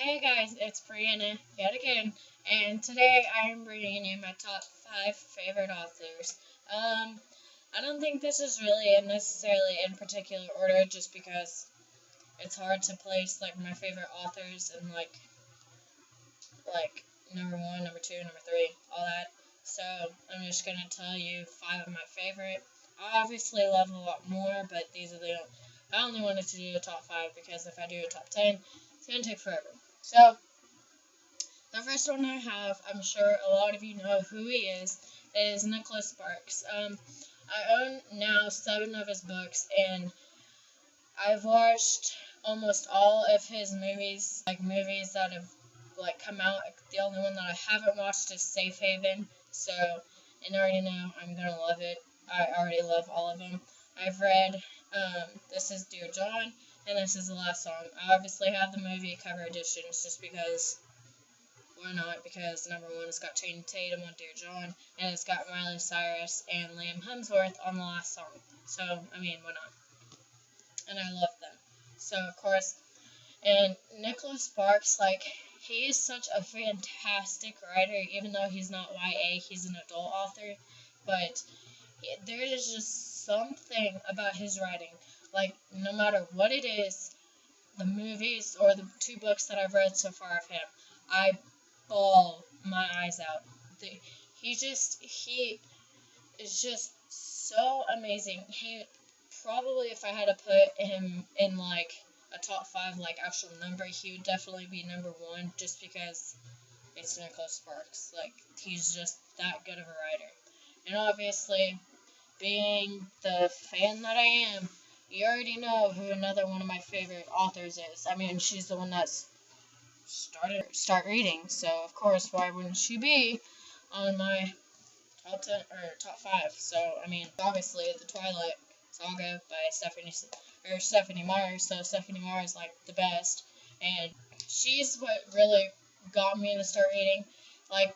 Hey guys, it's Brianna yet again, and today I am bringing you my top 5 favorite authors. I don't think this is really necessarily in particular order, just because it's hard to place like my favorite authors in like number 1, number 2, number 3, all that. So I'm just gonna tell you 5 of my favorite. I obviously love a lot more, but these are I only wanted to do a top 5 because if I do a top 10, it's gonna take forever. So the first one I have, I'm sure a lot of you know who he is Nicholas Sparks. I own now 7 of his books, and I've watched almost all of his movies, like movies that have come out. The only one that I haven't watched is Safe Haven, and I already know I'm gonna love it. I already love all of them. I've read, this is Dear John, and this is The Last Song. I obviously have the movie cover editions just because, why not? Because number 1, it's got Channing Tatum on Dear John, and it's got Miley Cyrus and Liam Hemsworth on The Last Song. So, I mean, why not? And I love them. So, of course, and Nicholas Sparks, he is such a fantastic writer, even though he's not YA, he's an adult author, but there is just something about his writing. No matter what it is, the movies or the 2 books that I've read so far of him, I bawl my eyes out. He is just so amazing. He probably, if I had to put him in a top 5 actual number, he would definitely be number 1, just because it's Nicholas Sparks. He's just that good of a writer. And obviously, being the fan that I am, you already know who another one of my favorite authors is. I mean, she's the one that's start reading, so of course, why wouldn't she be on my top 10 or top 5? So I mean, obviously, the Twilight Saga by Stephenie Meyer. So Stephenie Meyer is the best, and she's what really got me to start reading.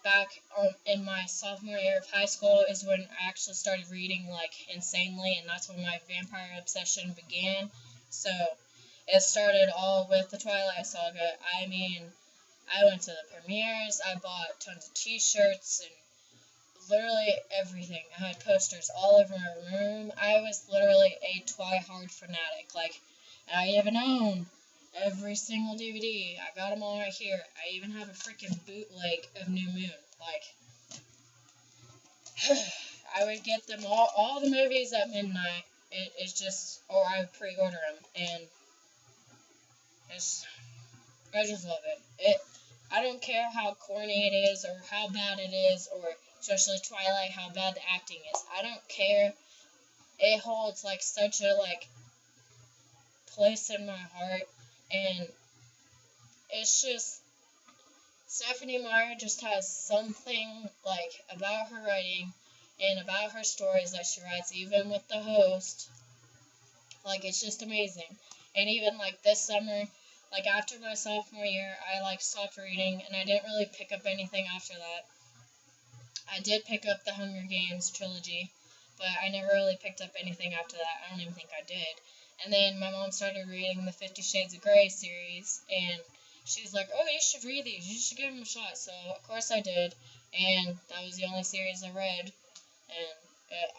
Back in my sophomore year of high school is when I actually started reading insanely, and that's when my vampire obsession began. So it started all with the Twilight Saga. I mean, I went to the premieres, I bought tons of t-shirts, and literally everything. I had posters all over my room. I was literally a Twihard fanatic. I even own every single DVD. I got them all right here. I even have a freaking bootleg of New Moon. I would get them all the movies at midnight. It's just, or I would pre-order them, and I just love it. I don't care how corny it is, or how bad it is, or especially Twilight, how bad the acting is. I don't care. It holds such a place in my heart, and it's just, Stephenie Meyer just has something about her writing and about her stories that she writes, even with the host. It's just amazing. And even this summer, after my sophomore year, I stopped reading, and I didn't really pick up anything after that. I did pick up the Hunger Games trilogy, but I never really picked up anything after that. I don't even think I did. And then my mom started reading the 50 Shades of Grey series, and she's like, oh, you should read these, you should give them a shot. So, of course I did, and that was the only series I read, and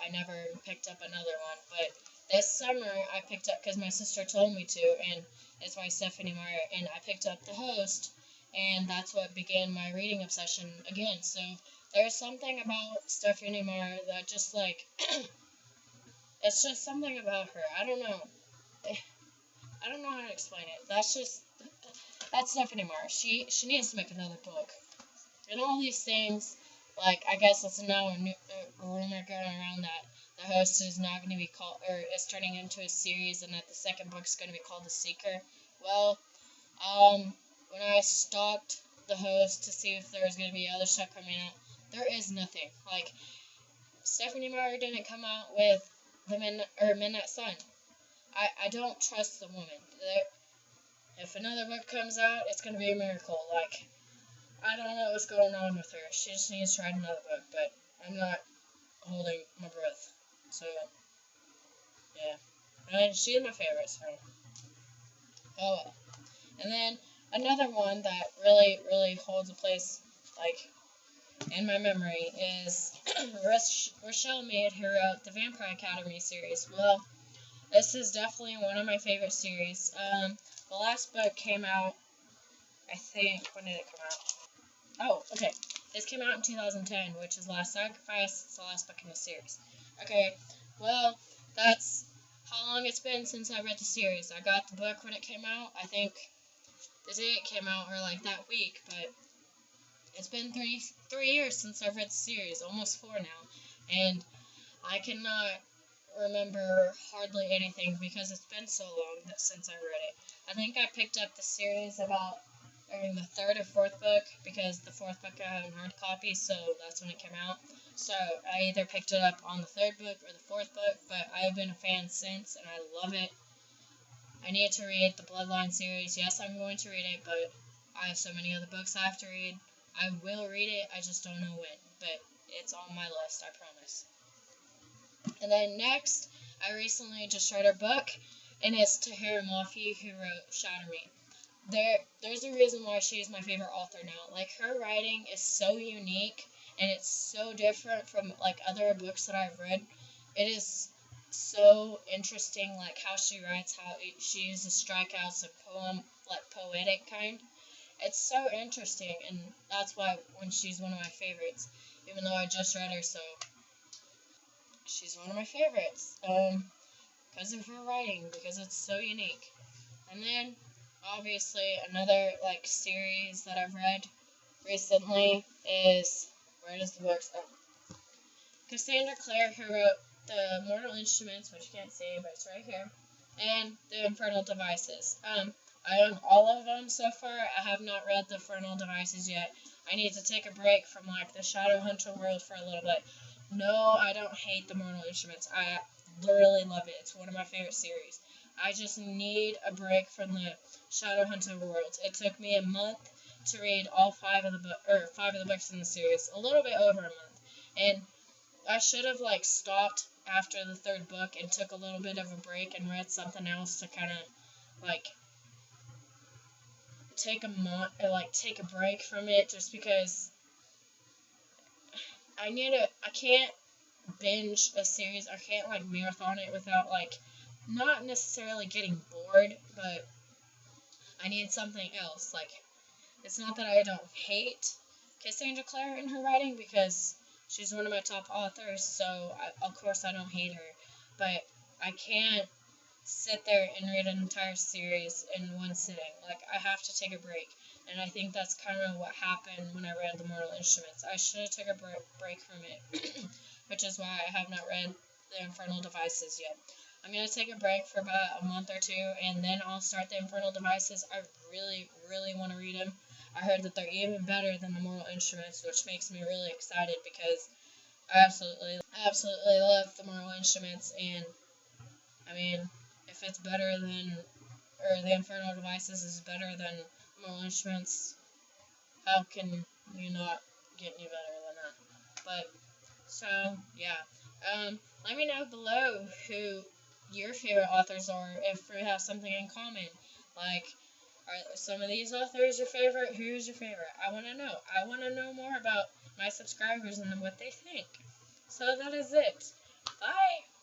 I never picked up another one. But this summer, I picked up, because my sister told me to, and it's by Stephenie Meyer, and I picked up The Host, and that's what began my reading obsession again. So there's something about Stephenie Meyer that just it's just something about her. I don't know how to explain it. That's Stephenie Meyer. She needs to make another book. And all these things, I guess it's now a rumor going around that The Host is now going to be called, or it's turning into a series, and that the second book is going to be called The Seeker. Well, when I stalked The Host to see if there was going to be other stuff coming out, there is nothing. Stephenie Meyer didn't come out with the Midnight Sun. I don't trust the woman. If another book comes out, it's going to be a miracle. I don't know what's going on with her. She just needs to write another book, but I'm not holding my breath. So, yeah. And she's my favorite, so. Oh well. And then, another one that really, really holds a place, like, in my memory is Rochelle Mead, who wrote the Vampire Academy series. Well, this is definitely one of my favorite series. The last book came out, I think, when did it come out? Oh, okay. This came out in 2010, which is Last Sacrifice. It's the last book in the series. Okay, well, that's how long it's been since I read the series. I got the book when it came out. I think the day it came out, or like that week, but it's been three years since I've read the series, almost 4 now, and I cannot remember hardly anything because it's been so long since I read it. I think I picked up the series about in the 3rd or 4th book, because the 4th book I have in hard copy, so that's when it came out. So I either picked it up on the 3rd book or the 4th book, but I've been a fan since, and I love it. I need to read the Bloodline series. Yes, I'm going to read it, but I have so many other books I have to read. I will read it, I just don't know when, but it's on my list, I promise. And then next, I recently just read her book, and it's Tahira Mafi, who wrote Shatter Me. There's a reason why she's my favorite author now. Like, her writing is so unique, and it's so different from, like, other books that I've read. It is so interesting, like, how she writes, how she uses strikeouts and poetic kind. It's so interesting, and that's why when she's one of my favorites, even though I just read her, so she's one of my favorites, because of her writing, because it's so unique. And then, obviously, another, like, series that I've read recently is, where does the book start? Cassandra Clare, who wrote the Mortal Instruments, which you can't see, but it's right here, and the Infernal Devices. I own all of them so far. I have not read the Infernal Devices yet. I need to take a break from, like, the Shadowhunter world for a little bit. No, I don't hate the Mortal Instruments. I literally love it. It's one of my favorite series. I just need a break from the Shadowhunter world. It took me a month to read all 5 of the books in the series. A little bit over a month. And I should have, like, stopped after the 3rd book and took a little bit of a break and read something else to kind of, like, take a break from it, just because I can't binge a series. I can't, like, marathon it without, like, not necessarily getting bored, but I need something else. Like, it's not that I don't hate Cassandra Clare in her writing, because she's one of my top authors, so of course I don't hate her, but I can't sit there and read an entire series in one sitting. Like, I have to take a break, and I think that's kind of what happened when I read the Mortal Instruments. I should have took a break from it, which is why I have not read the Infernal Devices yet. I'm going to take a break for about a month or 2, and then I'll start the Infernal Devices. I really, really want to read them. I heard that they're even better than the Mortal Instruments, which makes me really excited, because I absolutely love the Mortal Instruments, and, I mean, if it's better than, or the Infernal Devices is better than Mortal Instruments, how can you not get any better than that? But, so, yeah. Let me know below who your favorite authors are, if we have something in common. Like, are some of these authors your favorite? Who's your favorite? I want to know. I want to know more about my subscribers and what they think. So that is it. Bye!